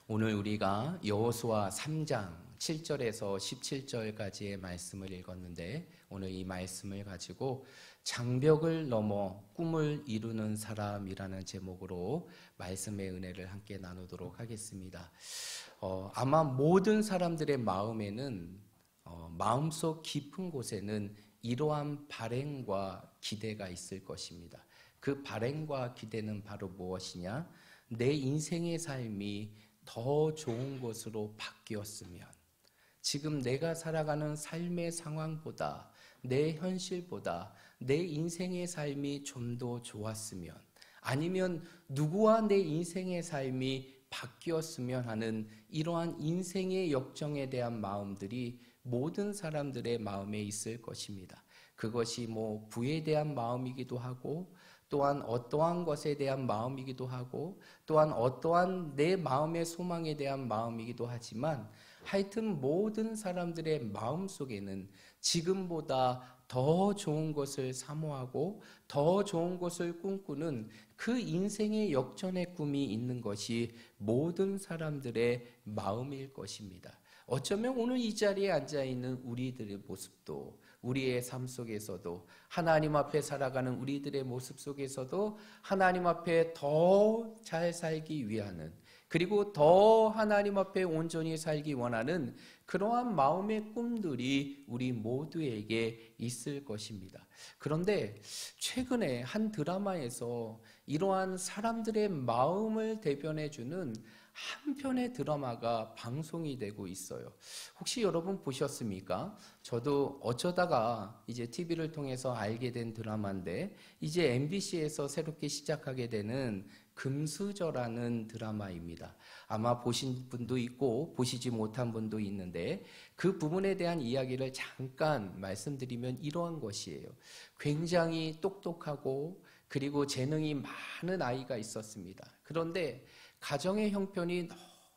오늘 우리가 여호수아 3장 7절에서 17절까지의 말씀을 읽었는데 오늘 이 말씀을 가지고 장벽을 넘어 꿈을 이루는 사람이라는 제목으로 말씀의 은혜를 함께 나누도록 하겠습니다. 아마 모든 사람들의 마음에는 마음속 깊은 곳에는 이러한 바램과 기대가 있을 것입니다. 그 바램과 기대는 바로 무엇이냐? 내 인생의 삶이 더 좋은 것으로 바뀌었으면, 지금 내가 살아가는 삶의 상황보다, 내 현실보다 내 인생의 삶이 좀 더 좋았으면, 아니면 누구와 내 인생의 삶이 바뀌었으면 하는 이러한 인생의 역정에 대한 마음들이 모든 사람들의 마음에 있을 것입니다. 그것이 부에 대한 마음이기도 하고, 또한 어떠한 것에 대한 마음이기도 하고, 또한 어떠한 내 마음의 소망에 대한 마음이기도 하지만, 하여튼 모든 사람들의 마음 속에는 지금보다 더 좋은 것을 사모하고 더 좋은 것을 꿈꾸는 그 인생의 역전의 꿈이 있는 것이 모든 사람들의 마음일 것입니다. 어쩌면 오늘 이 자리에 앉아있는 우리들의 모습도, 우리의 삶 속에서도, 하나님 앞에 살아가는 우리들의 모습 속에서도 하나님 앞에 더 잘 살기 위하는, 그리고 더 하나님 앞에 온전히 살기 원하는 그러한 마음의 꿈들이 우리 모두에게 있을 것입니다. 그런데 최근에 한 드라마에서 이러한 사람들의 마음을 대변해주는 한 편의 드라마가 방송이 되고 있어요. 혹시 여러분 보셨습니까? 저도 어쩌다가 이제 TV를 통해서 알게 된 드라마인데, 이제 MBC에서 새롭게 시작하게 되는 금수저라는 드라마입니다. 아마 보신 분도 있고 보시지 못한 분도 있는데, 그 부분에 대한 이야기를 잠깐 말씀드리면 이러한 것이에요. 굉장히 똑똑하고 그리고 재능이 많은 아이가 있었습니다. 그런데 가정의 형편이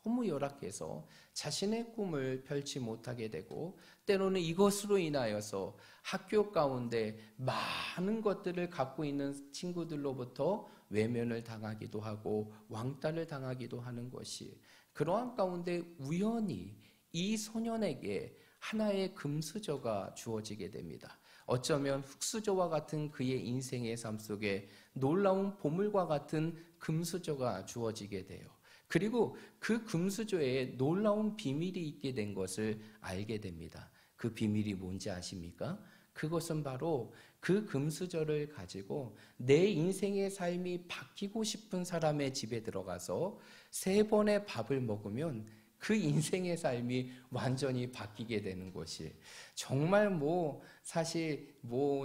너무 열악해서 자신의 꿈을 펼치 못하게 되고, 때로는 이것으로 인하여서 학교 가운데 많은 것들을 갖고 있는 친구들로부터 외면을 당하기도 하고 왕따를 당하기도 하는 것이, 그러한 가운데 우연히 이 소년에게 하나의 금수저가 주어지게 됩니다. 어쩌면 흙수저와 같은 그의 인생의 삶 속에 놀라운 보물과 같은 금수저가 주어지게 돼요. 그리고 그 금수저에 놀라운 비밀이 있게 된 것을 알게 됩니다. 그 비밀이 뭔지 아십니까? 그것은 바로 그 금수저를 가지고 내 인생의 삶이 바뀌고 싶은 사람의 집에 들어가서 3번의 밥을 먹으면 그 인생의 삶이 완전히 바뀌게 되는 것이, 정말 사실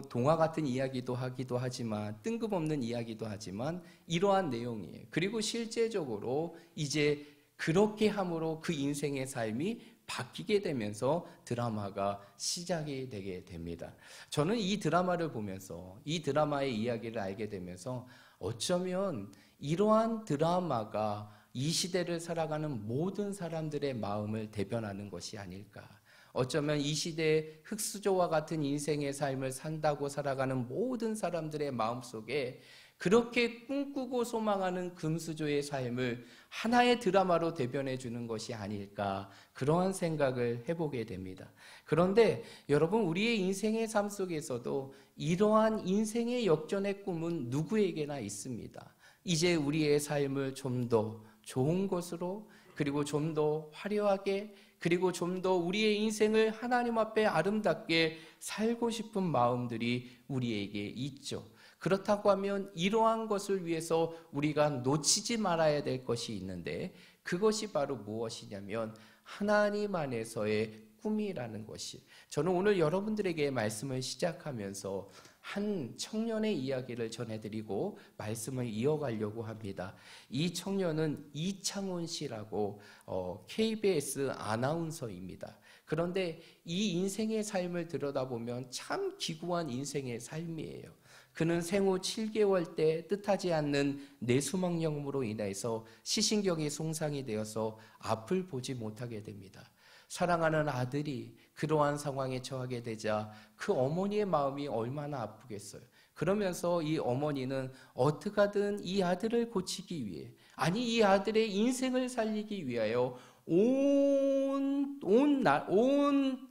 동화 같은 이야기도 하기도 하지만 뜬금없는 이야기도 하지만 이러한 내용이에요. 그리고 실제적으로 이제 그렇게 함으로 그 인생의 삶이 바뀌게 되면서 드라마가 시작이 되게 됩니다. 저는 이 드라마를 보면서, 이 드라마의 이야기를 알게 되면서 어쩌면 이러한 드라마가 이 시대를 살아가는 모든 사람들의 마음을 대변하는 것이 아닐까. 어쩌면 이 시대의 흙수저와 같은 인생의 삶을 산다고 살아가는 모든 사람들의 마음속에 그렇게 꿈꾸고 소망하는 금수저의 삶을 하나의 드라마로 대변해 주는 것이 아닐까, 그러한 생각을 해보게 됩니다. 그런데 여러분, 우리의 인생의 삶 속에서도 이러한 인생의 역전의 꿈은 누구에게나 있습니다. 이제 우리의 삶을 좀 더 좋은 것으로, 그리고 좀 더 화려하게, 그리고 좀 더 우리의 인생을 하나님 앞에 아름답게 살고 싶은 마음들이 우리에게 있죠. 그렇다고 하면 이러한 것을 위해서 우리가 놓치지 말아야 될 것이 있는데, 그것이 바로 무엇이냐면 하나님 안에서의 꿈이라는 것이, 저는 오늘 여러분들에게 말씀을 시작하면서 한 청년의 이야기를 전해드리고 말씀을 이어가려고 합니다. 이 청년은 이창훈 씨라고 KBS 아나운서입니다. 그런데 이 인생의 삶을 들여다보면 참 기구한 인생의 삶이에요. 그는 생후 7개월 때 뜻하지 않는 뇌수막염으로 인해서 시신경이 손상이 되어서 앞을 보지 못하게 됩니다. 사랑하는 아들이 그러한 상황에 처하게 되자 그 어머니의 마음이 얼마나 아프겠어요. 그러면서 이 어머니는 어떻게 하든 이 아들을 고치기 위해, 아니, 이 아들의 인생을 살리기 위하여 온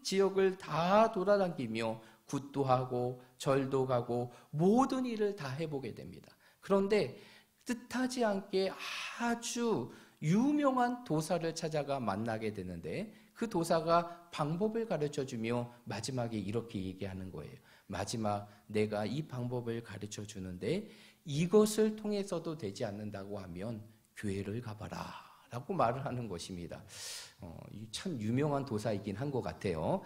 지역을 다 돌아다니며 굿도 하고 절도 가고 모든 일을 다 해보게 됩니다. 그런데 뜻하지 않게 아주 유명한 도사를 찾아가 만나게 되는데, 그 도사가 방법을 가르쳐주며 마지막에 이렇게 얘기하는 거예요. 마지막 내가 이 방법을 가르쳐주는데 이것을 통해서도 되지 않는다고 하면 교회를 가봐라 라고 말을 하는 것입니다. 참 유명한 도사이긴 한 것 같아요.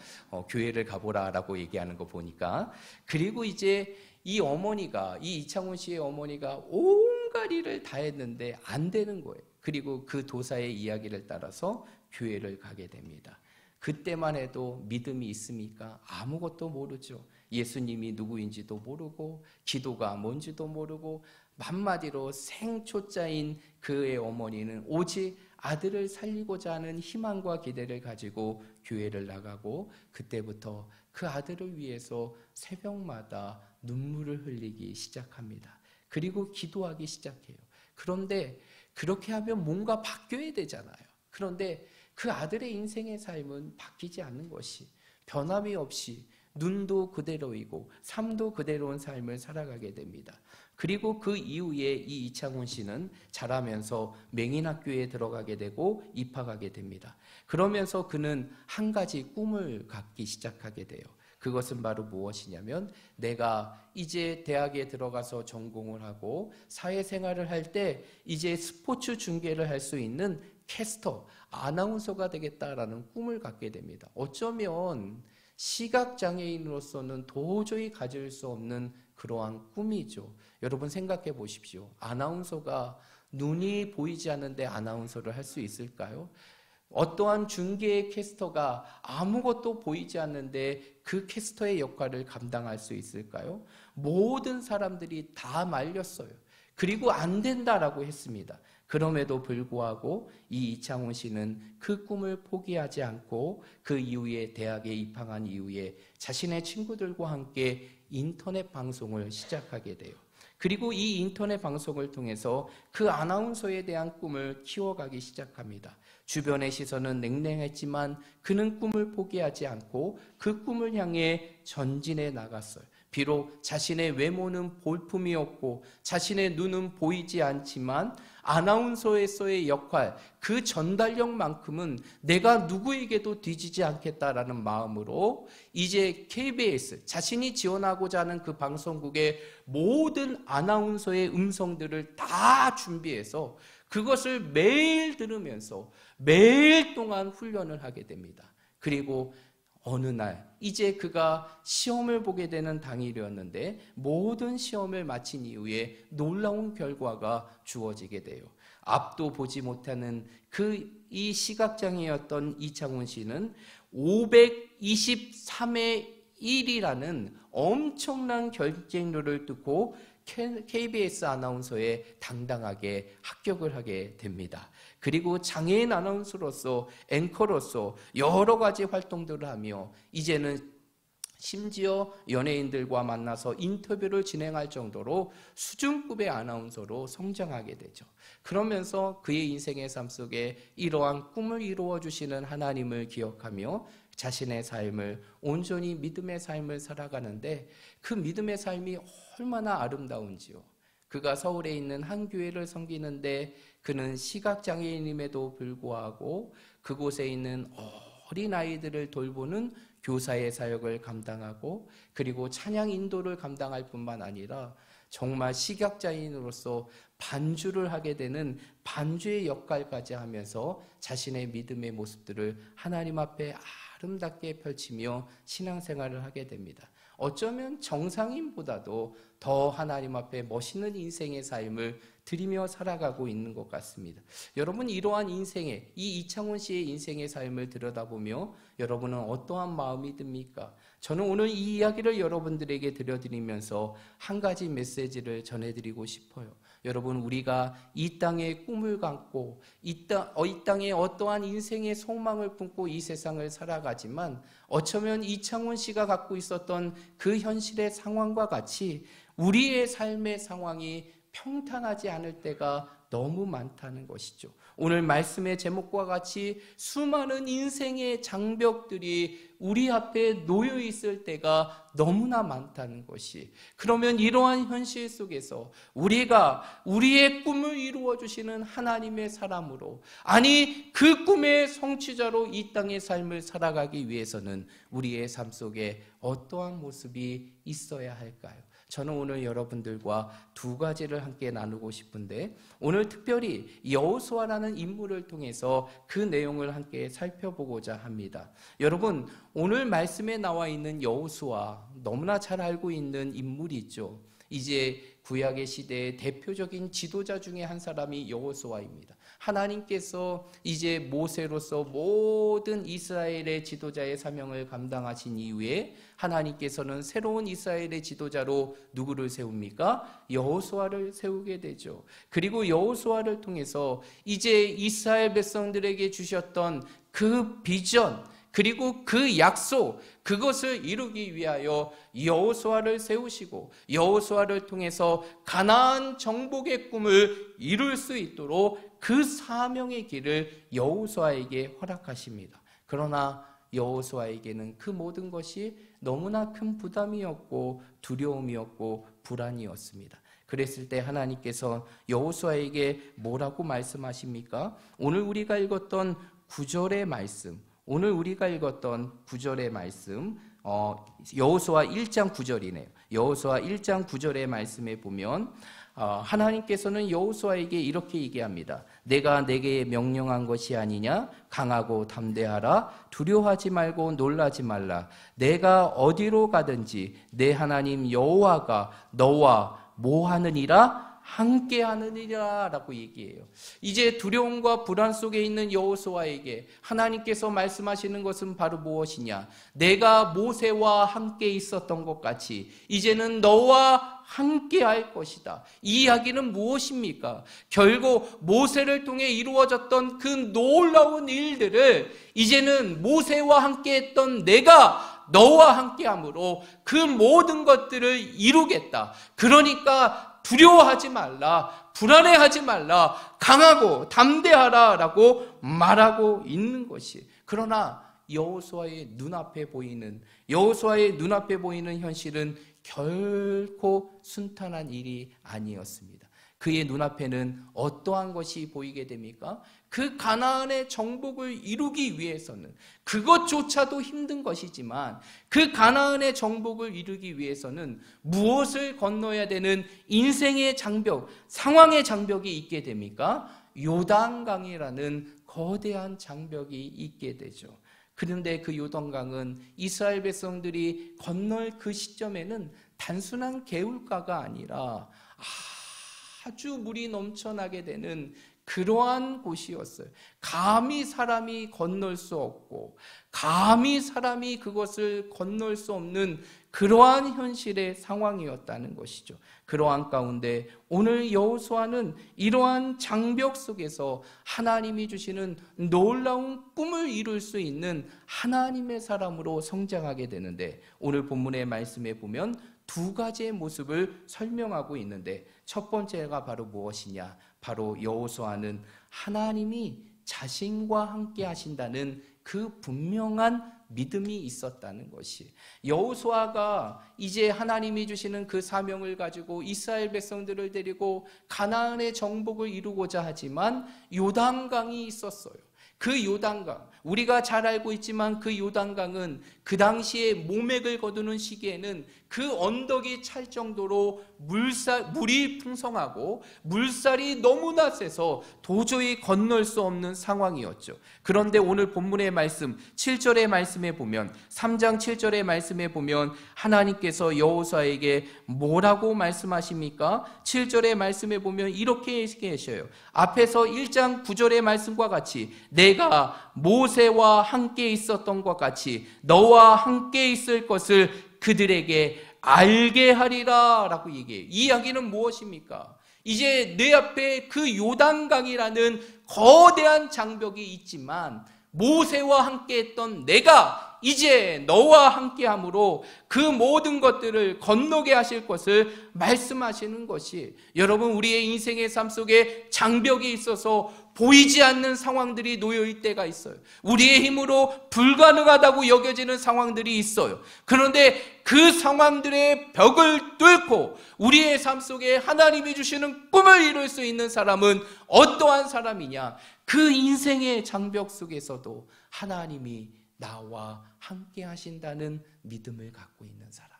교회를 가보라 라고 얘기하는 거 보니까. 그리고 이제 이 어머니가, 이 이창훈 씨의 어머니가 온갖 일을 다 했는데 안 되는 거예요. 그리고 그 도사의 이야기를 따라서 교회를 가게 됩니다. 그때만 해도 믿음이 있습니까? 아무것도 모르죠. 예수님이 누구인지도 모르고 기도가 뭔지도 모르고, 한마디로 생초자인 그의 어머니는 오직 아들을 살리고자 하는 희망과 기대를 가지고 교회를 나가고, 그때부터 그 아들을 위해서 새벽마다 눈물을 흘리기 시작합니다. 그리고 기도하기 시작해요. 그런데 그렇게 하면 뭔가 바뀌어야 되잖아요. 그런데 그 아들의 인생의 삶은 바뀌지 않는 것이, 변함이 없이 눈도 그대로이고 삶도 그대로인 삶을 살아가게 됩니다. 그리고 그 이후에 이 이창훈 씨는 자라면서 맹인학교에 들어가게 되고 입학하게 됩니다. 그러면서 그는 한 가지 꿈을 갖기 시작하게 돼요. 그것은 바로 무엇이냐면, 내가 이제 대학에 들어가서 전공을 하고 사회생활을 할 때 이제 스포츠 중계를 할 수 있는 캐스터, 아나운서가 되겠다라는 꿈을 갖게 됩니다. 어쩌면 시각장애인으로서는 도저히 가질 수 없는 그러한 꿈이죠. 여러분 생각해 보십시오. 아나운서가 눈이 보이지 않는데 아나운서를 할 수 있을까요? 어떠한 중계의 캐스터가 아무것도 보이지 않는데 그 캐스터의 역할을 감당할 수 있을까요? 모든 사람들이 다 말렸어요. 그리고 안 된다라고 했습니다. 그럼에도 불구하고 이 이창훈 씨는 그 꿈을 포기하지 않고 그 이후에 대학에 입학한 이후에 자신의 친구들과 함께 인터넷 방송을 시작하게 돼요. 그리고 이 인터넷 방송을 통해서 그 아나운서에 대한 꿈을 키워가기 시작합니다. 주변의 시선은 냉랭했지만 그는 꿈을 포기하지 않고 그 꿈을 향해 전진해 나갔어요. 비록 자신의 외모는 볼품이 없고 자신의 눈은 보이지 않지만 아나운서에서의 역할, 그 전달력만큼은 내가 누구에게도 뒤지지 않겠다라는 마음으로 이제 KBS, 자신이 지원하고자 하는 그 방송국의 모든 아나운서의 음성들을 다 준비해서 그것을 매일 들으면서 매일 동안 훈련을 하게 됩니다. 그리고 어느 날 이제 그가 시험을 보게 되는 당일이었는데 모든 시험을 마친 이후에 놀라운 결과가 주어지게 돼요. 앞도 보지 못하는 이 시각장애였던 이창훈 씨는 523의 1이라는 엄청난 경쟁률을 뚫고 KBS 아나운서에 당당하게 합격을 하게 됩니다. 그리고 장애인 아나운서로서, 앵커로서 여러 가지 활동들을 하며 이제는 심지어 연예인들과 만나서 인터뷰를 진행할 정도로 수준급의 아나운서로 성장하게 되죠. 그러면서 그의 인생의 삶 속에 이러한 꿈을 이루어 주시는 하나님을 기억하며 자신의 삶을 온전히 믿음의 삶을 살아가는데, 그 믿음의 삶이 얼마나 아름다운지요. 그가 서울에 있는 한 교회를 섬기는데 그는 시각장애인임에도 불구하고 그곳에 있는 어린아이들을 돌보는 교사의 사역을 감당하고, 그리고 찬양 인도를 감당할 뿐만 아니라 정말 시각장애인으로서 반주를 하게 되는 반주의 역할까지 하면서 자신의 믿음의 모습들을 하나님 앞에 아름답게 펼치며 신앙생활을 하게 됩니다. 어쩌면 정상인보다도 더 하나님 앞에 멋있는 인생의 삶을 드리며 살아가고 있는 것 같습니다. 여러분, 이러한 인생의, 이 이창훈 씨의 인생의 삶을 들여다보며 여러분은 어떠한 마음이 듭니까? 저는 오늘 이 이야기를 여러분들에게 들려드리면서 한 가지 메시지를 전해드리고 싶어요. 여러분, 우리가 이 땅에 꿈을 갖고 이 땅에 어떠한 인생의 소망을 품고 이 세상을 살아가지만, 어쩌면 이창훈 씨가 갖고 있었던 그 현실의 상황과 같이 우리의 삶의 상황이 평탄하지 않을 때가 너무 많다는 것이죠. 오늘 말씀의 제목과 같이 수많은 인생의 장벽들이 우리 앞에 놓여 있을 때가 너무나 많다는 것이, 그러면 이러한 현실 속에서 우리가 우리의 꿈을 이루어 주시는 하나님의 사람으로, 아니 그 꿈의 성취자로 이 땅의 삶을 살아가기 위해서는 우리의 삶 속에 어떠한 모습이 있어야 할까요? 저는 오늘 여러분들과 두 가지를 함께 나누고 싶은데, 오늘 특별히 여호수아라는 인물을 통해서 그 내용을 함께 살펴보고자 합니다. 여러분, 오늘 말씀에 나와 있는 여호수아, 너무나 잘 알고 있는 인물이죠. 이제 구약의 시대의 대표적인 지도자 중에 한 사람이 여호수아입니다. 하나님께서 이제 모세로서 모든 이스라엘의 지도자의 사명을 감당하신 이후에 하나님께서는 새로운 이스라엘의 지도자로 누구를 세웁니까? 여호수아를 세우게 되죠. 그리고 여호수아를 통해서 이제 이스라엘 백성들에게 주셨던 그 비전, 그리고 그 약속, 그것을 이루기 위하여 여호수아를 세우시고 여호수아를 통해서 가나안 정복의 꿈을 이룰 수 있도록 그 사명의 길을 여호수아에게 허락하십니다. 그러나 여호수아에게는 그 모든 것이 너무나 큰 부담이었고 두려움이었고 불안이었습니다. 그랬을 때 하나님께서 여호수아에게 뭐라고 말씀하십니까? 오늘 우리가 읽었던 9절의 말씀, 여호수아 1장 9절이네요. 여호수아 1장 9절의 말씀에 보면 하나님께서는 여호수아에게 이렇게 얘기합니다. 내가 내게 명령한 것이 아니냐? 강하고 담대하라. 두려워하지 말고 놀라지 말라. 내가 어디로 가든지 내 하나님 여호와가 너와 뭐 하느니라? 함께 하느니라 라고 얘기해요. 이제 두려움과 불안 속에 있는 여호수아에게 하나님께서 말씀하시는 것은 바로 무엇이냐? 내가 모세와 함께 있었던 것 같이 이제는 너와 함께 할 것이다. 이 이야기는 무엇입니까? 결국 모세를 통해 이루어졌던 그 놀라운 일들을 이제는 모세와 함께 했던 내가 너와 함께함으로 그 모든 것들을 이루겠다. 그러니까 두려워하지 말라, 불안해하지 말라, 강하고 담대하라 라고 말하고 있는 것이. 그러나 여호수아의 눈앞에 보이는 현실은 결코 순탄한 일이 아니었습니다. 그의 눈앞에는 어떠한 것이 보이게 됩니까? 그 가나안의 정복을 이루기 위해서는, 그것조차도 힘든 것이지만 그 가나안의 정복을 이루기 위해서는 무엇을 건너야 되는 인생의 장벽, 상황의 장벽이 있게 됩니까? 요단강이라는 거대한 장벽이 있게 되죠. 그런데 그 요단강은 이스라엘 백성들이 건널 그 시점에는 단순한 개울가가 아니라 아주 물이 넘쳐나게 되는 그러한 곳이었어요. 감히 사람이 건널 수 없고 감히 사람이 그것을 건널 수 없는 그러한 현실의 상황이었다는 것이죠. 그러한 가운데 오늘 여호수아는 이러한 장벽 속에서 하나님이 주시는 놀라운 꿈을 이룰 수 있는 하나님의 사람으로 성장하게 되는데, 오늘 본문의 말씀에 보면 두 가지의 모습을 설명하고 있는데, 첫 번째가 바로 무엇이냐? 바로 여호수아는 하나님이 자신과 함께 하신다는 그 분명한 믿음이 있었다는 것이, 여호수아가 이제 하나님이 주시는 그 사명을 가지고 이스라엘 백성들을 데리고 가나안의 정복을 이루고자 하지만 요단강이 있었어요. 그 요단강, 우리가 잘 알고 있지만 그 요단강은 그 당시에 모맥을 거두는 시기에는 그 언덕이 찰 정도로 물이 풍성하고 물살이 너무나 세서 도저히 건널 수 없는 상황이었죠. 그런데 오늘 본문의 말씀 7절의 말씀에 보면, 3장 7절의 말씀에 보면 하나님께서 여호수아에게 뭐라고 말씀하십니까? 7절의 말씀에 보면 이렇게 얘기하셔요. 앞에서 1장 9절의 말씀과 같이 내가 모세와 함께 있었던 것 같이 너와 함께 있을 것을 그들에게 알게 하리라 라고 얘기해요. 이 이야기는 무엇입니까? 이제 내 앞에 그 요단강이라는 거대한 장벽이 있지만 모세와 함께 했던 내가 이제 너와 함께함으로 그 모든 것들을 건너게 하실 것을 말씀하시는 것이, 여러분 우리의 인생의 삶 속에 장벽이 있어서 보이지 않는 상황들이 놓여있을 때가 있어요. 우리의 힘으로 불가능하다고 여겨지는 상황들이 있어요. 그런데 그 상황들의 벽을 뚫고 우리의 삶 속에 하나님이 주시는 꿈을 이룰 수 있는 사람은 어떠한 사람이냐? 그 인생의 장벽 속에서도 하나님이 나와 함께 하신다는 믿음을 갖고 있는 사람,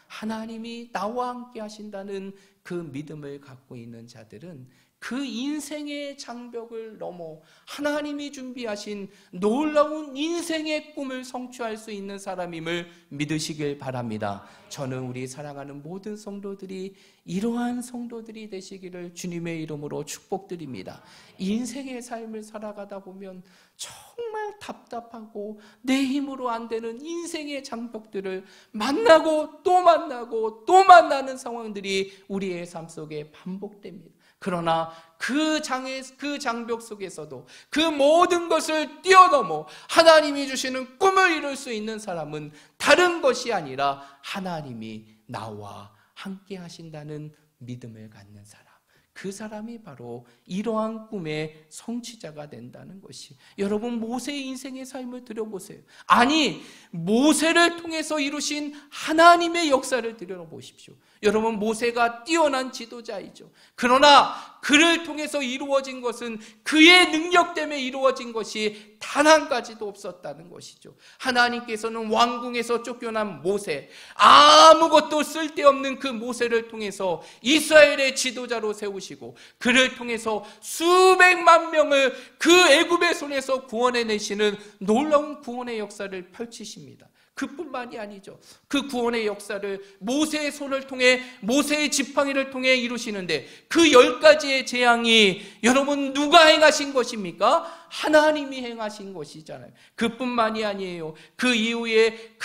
하나님이 나와 함께 하신다는 그 믿음을 갖고 있는 자들은 그 인생의 장벽을 넘어 하나님이 준비하신 놀라운 인생의 꿈을 성취할 수 있는 사람임을 믿으시길 바랍니다. 저는 우리 사랑하는 모든 성도들이 이러한 성도들이 되시기를 주님의 이름으로 축복드립니다. 인생의 삶을 살아가다 보면 정말 답답하고 내 힘으로 안 되는 인생의 장벽들을 만나고 또 만나고 또 만나는 상황들이 우리의 삶 속에 반복됩니다. 그러나 그 장벽 속에서도 그 모든 것을 뛰어넘어 하나님이 주시는 꿈을 이룰 수 있는 사람은 다른 것이 아니라 하나님이 나와 함께 하신다는 믿음을 갖는 사람, 그 사람이 바로 이러한 꿈의 성취자가 된다는 것이, 여러분 모세의 인생의 삶을 들여보세요. 아니, 모세를 통해서 이루신 하나님의 역사를 들여보십시오. 여러분 모세가 뛰어난 지도자이죠. 그러나 그를 통해서 이루어진 것은 그의 능력 때문에 이루어진 것이 단 한 가지도 없었다는 것이죠. 하나님께서는 왕궁에서 쫓겨난 모세, 아무것도 쓸데없는 그 모세를 통해서 이스라엘의 지도자로 세우시고 그를 통해서 수백만 명을 그 애굽의 손에서 구원해내시는 놀라운 구원의 역사를 펼치십니다. 그뿐만이 아니죠. 그 구원의 역사를 모세의 손을 통해, 모세의 지팡이를 통해 이루시는데 그 10가지의 재앙이 여러분 누가 행하신 것입니까? 하나님이 행하신 것이잖아요. 그뿐만이 아니에요. 그 이후에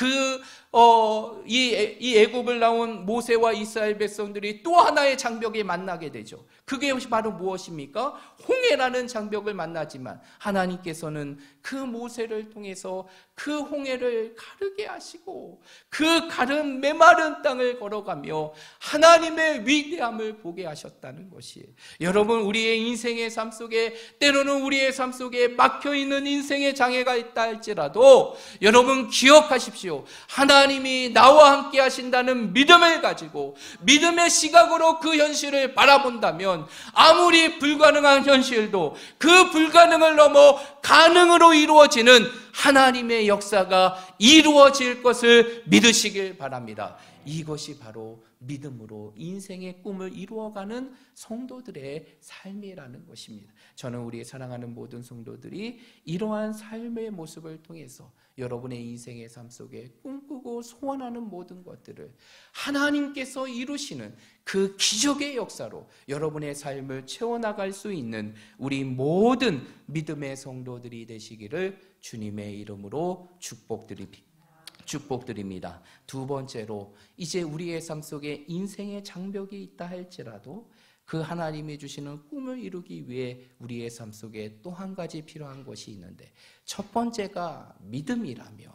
이 애굽을 나온 모세와 이스라엘 백성들이 또 하나의 장벽에 만나게 되죠. 그게 바로 무엇입니까? 홍해라는 장벽을 만나지만 하나님께서는 그 모세를 통해서 그 홍해를 가르게 하시고 그 가른 메마른 땅을 걸어가며 하나님의 위대함을 보게 하셨다는 것이에요. 여러분 우리의 인생의 삶 속에, 때로는 우리의 삶 속에 막혀있는 인생의 장애가 있다 할지라도 여러분 기억하십시오. 하나님이 나와 함께 하신다는 믿음을 가지고 믿음의 시각으로 그 현실을 바라본다면 아무리 불가능한 현실도 그 불가능을 넘어 가능으로 이루어지는 하나님의 역사가 이루어질 것을 믿으시길 바랍니다. 이것이 바로 믿음으로 인생의 꿈을 이루어가는 성도들의 삶이라는 것입니다. 저는 우리 사랑하는 모든 성도들이 이러한 삶의 모습을 통해서 여러분의 인생의 삶 속에 꿈꾸고 소원하는 모든 것들을 하나님께서 이루시는 그 기적의 역사로 여러분의 삶을 채워나갈 수 있는 우리 모든 믿음의 성도들이 되시기를 주님의 이름으로 축복드립니다. 두 번째로, 이제 우리의 삶 속에 인생의 장벽이 있다 할지라도 그 하나님이 주시는 꿈을 이루기 위해 우리의 삶 속에 또 한 가지 필요한 것이 있는데, 첫 번째가 믿음이라면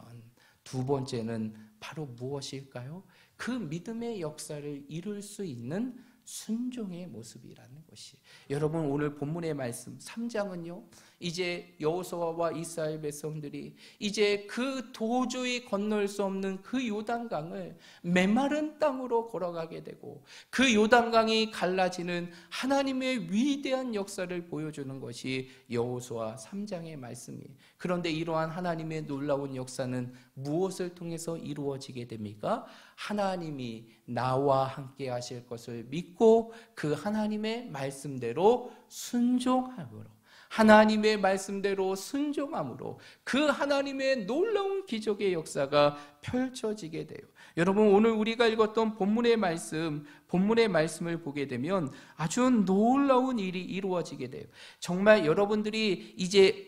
두 번째는 바로 무엇일까요? 그 믿음의 역사를 이룰 수 있는 순종의 모습이라는 것이, 여러분 오늘 본문의 말씀 3장은요 이제 여호수아와 이스라엘 백성들이 이제 그 도저히 건널 수 없는 그 요단강을 메마른 땅으로 걸어가게 되고 그 요단강이 갈라지는 하나님의 위대한 역사를 보여주는 것이 여호수아 3장의 말씀이에요. 그런데 이러한 하나님의 놀라운 역사는 무엇을 통해서 이루어지게 됩니까? 하나님이 나와 함께 하실 것을 믿고 그 하나님의 말씀대로 순종함으로, 하나님의 말씀대로 순종함으로 그 하나님의 놀라운 기적의 역사가 펼쳐지게 돼요. 여러분 오늘 우리가 읽었던 본문의 말씀을 보게 되면 아주 놀라운 일이 이루어지게 돼요. 정말 여러분들이 이제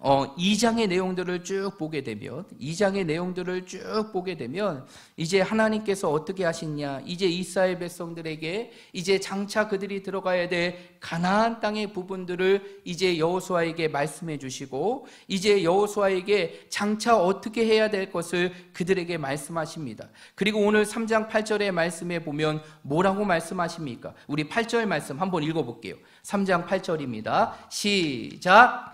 2장의 내용들을 쭉 보게 되면, 2장의 내용들을 쭉 보게 되면 이제 하나님께서 어떻게 하시냐, 이제 이스라엘 백성들에게 이제 장차 그들이 들어가야 될 가나안 땅의 부분들을 이제 여호수아에게 말씀해 주시고, 이제 여호수아에게 장차 어떻게 해야 될 것을 그들에게 말씀하십니다. 그리고 오늘 3장 8절의 말씀에 보면 뭐라고 말씀하십니까? 우리 8절 말씀 한번 읽어볼게요. 3장 8절입니다. 시작.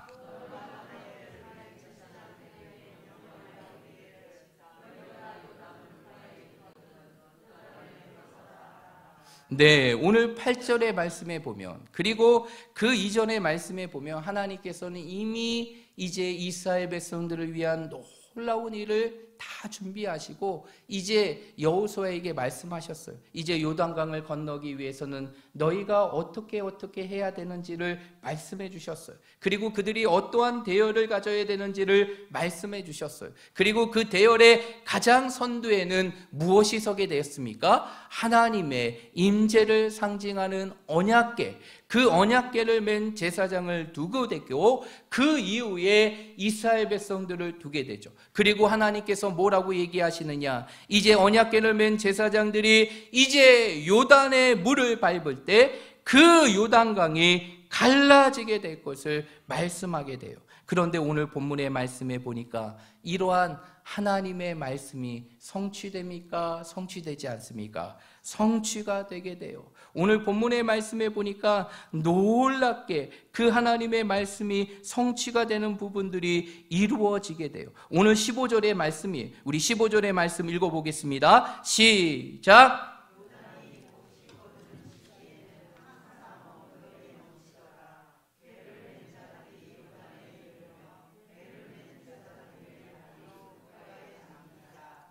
네, 오늘 8절의 말씀에 보면, 그리고 그 이전의 말씀에 보면 하나님께서는 이미 이제 이스라엘 백성들을 위한 놀라운 일을 다 준비하시고 이제 여호수아에게 말씀하셨어요. 이제 요단강을 건너기 위해서는 너희가 어떻게 해야 되는지를 말씀해 주셨어요. 그리고 그들이 어떠한 대열을 가져야 되는지를 말씀해 주셨어요. 그리고 그 대열의 가장 선두에는 무엇이 서게 되었습니까? 하나님의 임재를 상징하는 언약궤, 그 언약궤를 맨 제사장을 두고 됐고, 그 이후에 이스라엘 백성들을 두게 되죠. 그리고 하나님께서 뭐라고 얘기하시느냐, 이제 언약궤를 맨 제사장들이 이제 요단의 물을 밟을 때 그 요단강이 갈라지게 될 것을 말씀하게 돼요. 그런데 오늘 본문의 말씀에 보니까 이러한 하나님의 말씀이 성취됩니까? 성취되지 않습니까? 성취가 되게 돼요. 오늘 본문의 말씀에 보니까 놀랍게 그 하나님의 말씀이 성취가 되는 부분들이 이루어지게 돼요. 오늘 15절의 말씀이, 우리 15절의 말씀 읽어보겠습니다. 시작.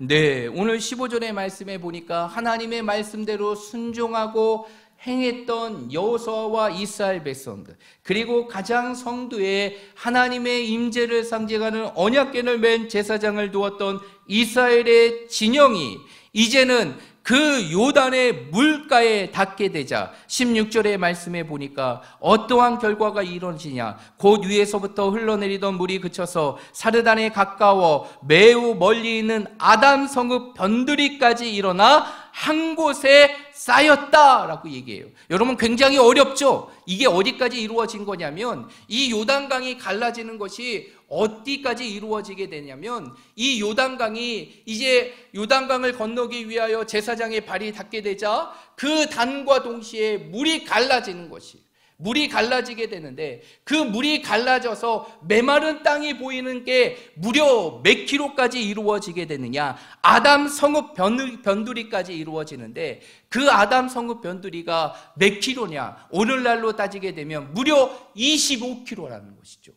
네, 오늘 15절의 말씀에 보니까 하나님의 말씀대로 순종하고 행했던 여호수아와 이스라엘 백성들, 그리고 가장 성두에 하나님의 임재를 상징하는 언약궤를 맨 제사장을 두었던 이스라엘의 진영이 이제는 그 요단의 물가에 닿게 되자 16절의 말씀에 보니까 어떠한 결과가 이루어지냐, 곧 위에서부터 흘러내리던 물이 그쳐서 사르단에 가까워 매우 멀리 있는 아담 성읍 변두리까지 일어나 한 곳에 쌓였다라고 얘기해요. 여러분, 굉장히 어렵죠? 이게 어디까지 이루어진 거냐면, 이 요단강이 갈라지는 것이 어디까지 이루어지게 되냐면, 이 요단강이 이제 요단강을 건너기 위하여 제사장의 발이 닿게 되자 그 단과 동시에 물이 갈라지는 것이, 물이 갈라지게 되는데, 그 물이 갈라져서 메마른 땅이 보이는 게 무려 몇 킬로까지 이루어지게 되느냐, 아담 성읍 변두리까지 이루어지는데, 그 아담 성읍 변두리가 몇 킬로냐, 오늘날로 따지게 되면 무려 25킬로라는 것이죠.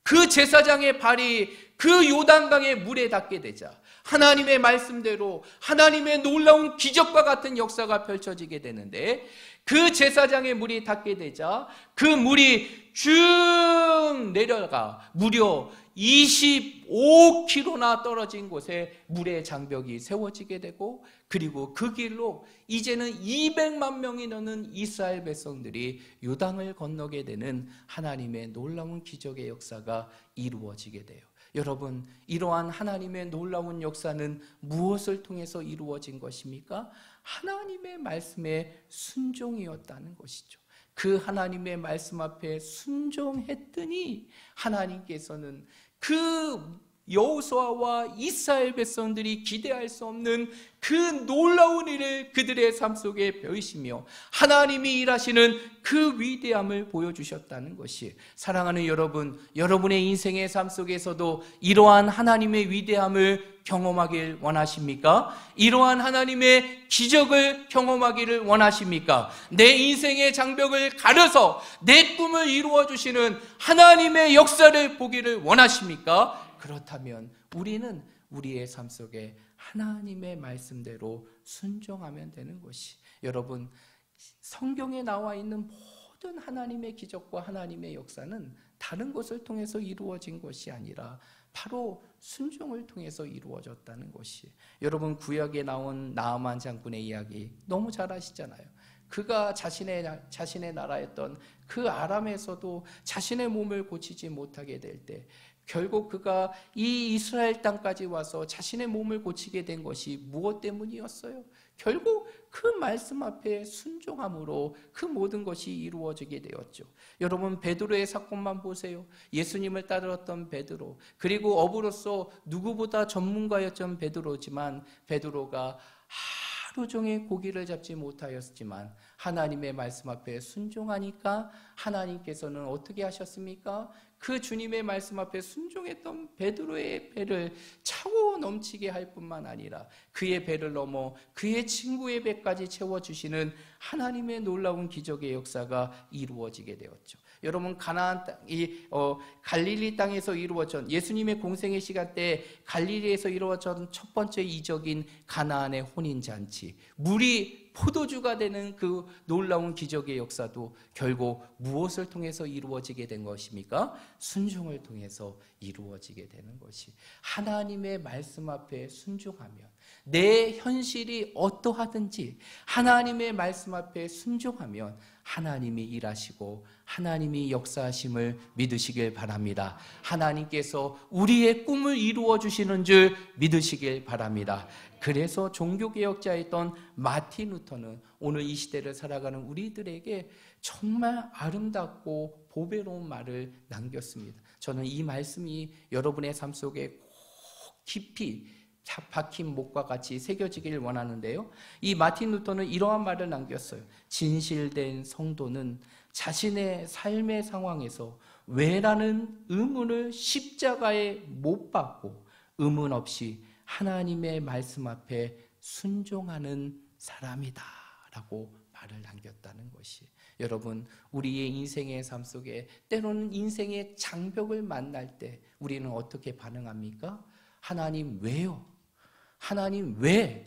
그 제사장의 발이 그 요단강의 물에 닿게 되자 하나님의 말씀대로 하나님의 놀라운 기적과 같은 역사가 펼쳐지게 되는데, 그 제사장의 물이 닿게 되자 그 물이 쭉 내려가 무려 25km나 떨어진 곳에 물의 장벽이 세워지게 되고, 그리고 그 길로 이제는 200만 명이 넘는 이스라엘 백성들이 요단을 건너게 되는 하나님의 놀라운 기적의 역사가 이루어지게 돼요. 여러분, 이러한 하나님의 놀라운 역사는 무엇을 통해서 이루어진 것입니까? 하나님의 말씀에 순종이었다는 것이죠. 그 하나님의 말씀 앞에 순종했더니 하나님께서는 그 여호수아와 이스라엘 백성들이 기대할 수 없는 그 놀라운 일을 그들의 삶 속에 보이시며 하나님이 일하시는 그 위대함을 보여주셨다는 것이, 사랑하는 여러분, 여러분의 인생의 삶 속에서도 이러한 하나님의 위대함을 경험하길 원하십니까? 이러한 하나님의 기적을 경험하기를 원하십니까? 내 인생의 장벽을 가려서 내 꿈을 이루어 주시는 하나님의 역사를 보기를 원하십니까? 그렇다면 우리는 우리의 삶 속에 하나님의 말씀대로 순종하면 되는 것이, 여러분, 성경에 나와 있는 모든 하나님의 기적과 하나님의 역사는 다른 것을 통해서 이루어진 것이 아니라 바로 순종을 통해서 이루어졌다는 것이, 여러분, 구약에 나온 나아만 장군의 이야기 너무 잘 아시잖아요. 그가 자신의 나라였던 그 아람에서도 자신의 몸을 고치지 못하게 될 때 결국 그가 이 이스라엘 땅까지 와서 자신의 몸을 고치게 된 것이 무엇 때문이었어요? 결국 그 말씀 앞에 순종함으로 그 모든 것이 이루어지게 되었죠. 여러분, 베드로의 사건만 보세요. 예수님을 따르었던 베드로, 그리고 어부로서 누구보다 전문가였던 베드로지만 베드로가 하루 종일 고기를 잡지 못하였지만 하나님의 말씀 앞에 순종하니까 하나님께서는 어떻게 하셨습니까? 그 주님의 말씀 앞에 순종했던 베드로의 배를 차고 넘치게 할 뿐만 아니라 그의 배를 넘어 그의 친구의 배까지 채워주시는 하나님의 놀라운 기적의 역사가 이루어지게 되었죠. 여러분, 가나안 땅, 갈릴리 땅에서 이루어진 예수님의 공생의 시간 때 갈릴리에서 이루어진 첫 번째 이적인 가나안의 혼인잔치, 물이 포도주가 되는 그 놀라운 기적의 역사도 결국 무엇을 통해서 이루어지게 된 것입니까? 순종을 통해서 이루어지게 되는 것이, 하나님의 말씀 앞에 순종하면 내 현실이 어떠하든지 하나님의 말씀 앞에 순종하면 하나님이 일하시고 하나님이 역사하심을 믿으시길 바랍니다. 하나님께서 우리의 꿈을 이루어 주시는 줄 믿으시길 바랍니다. 그래서 종교개혁자였던 마틴 루터는 오늘 이 시대를 살아가는 우리들에게 정말 아름답고 보배로운 말을 남겼습니다. 저는 이 말씀이 여러분의 삶 속에 꼭 깊이 박힌 목과 같이 새겨지길 원하는데요. 이 마틴 루터는 이러한 말을 남겼어요. 진실된 성도는 자신의 삶의 상황에서 왜라는 의문을 십자가에 못 박고 의문 없이 하나님의 말씀 앞에 순종하는 사람이다 라고 말을 남겼다는 것이, 여러분, 우리의 인생의 삶 속에 때로는 인생의 장벽을 만날 때 우리는 어떻게 반응합니까? 하나님 왜요? 하나님 왜?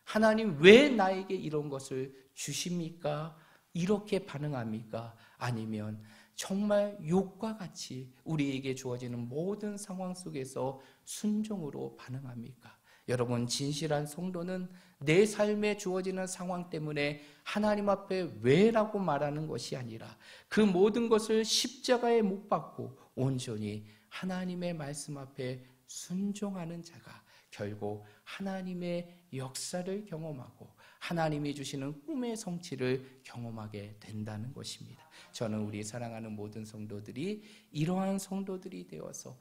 하나님 왜 나에게 이런 것을 주십니까? 이렇게 반응합니까? 아니면 정말 욕과 같이 우리에게 주어지는 모든 상황 속에서 순종으로 반응합니까? 여러분, 진실한 성도는 내 삶에 주어지는 상황 때문에 하나님 앞에 왜라고 말하는 것이 아니라 그 모든 것을 십자가에 못 박고 온전히 하나님의 말씀 앞에 순종하는 자가 결국 하나님의 역사를 경험하고 하나님이 주시는 꿈의 성취를 경험하게 된다는 것입니다. 저는 우리 사랑하는 모든 성도들이 이러한 성도들이 되어서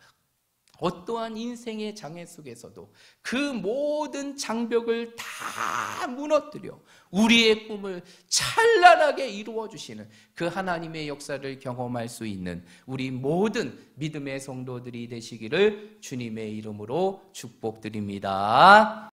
어떠한 인생의 장애 속에서도 그 모든 장벽을 다 무너뜨려 우리의 꿈을 찬란하게 이루어 주시는 그 하나님의 역사를 경험할 수 있는 우리 모든 믿음의 성도들이 되시기를 주님의 이름으로 축복드립니다.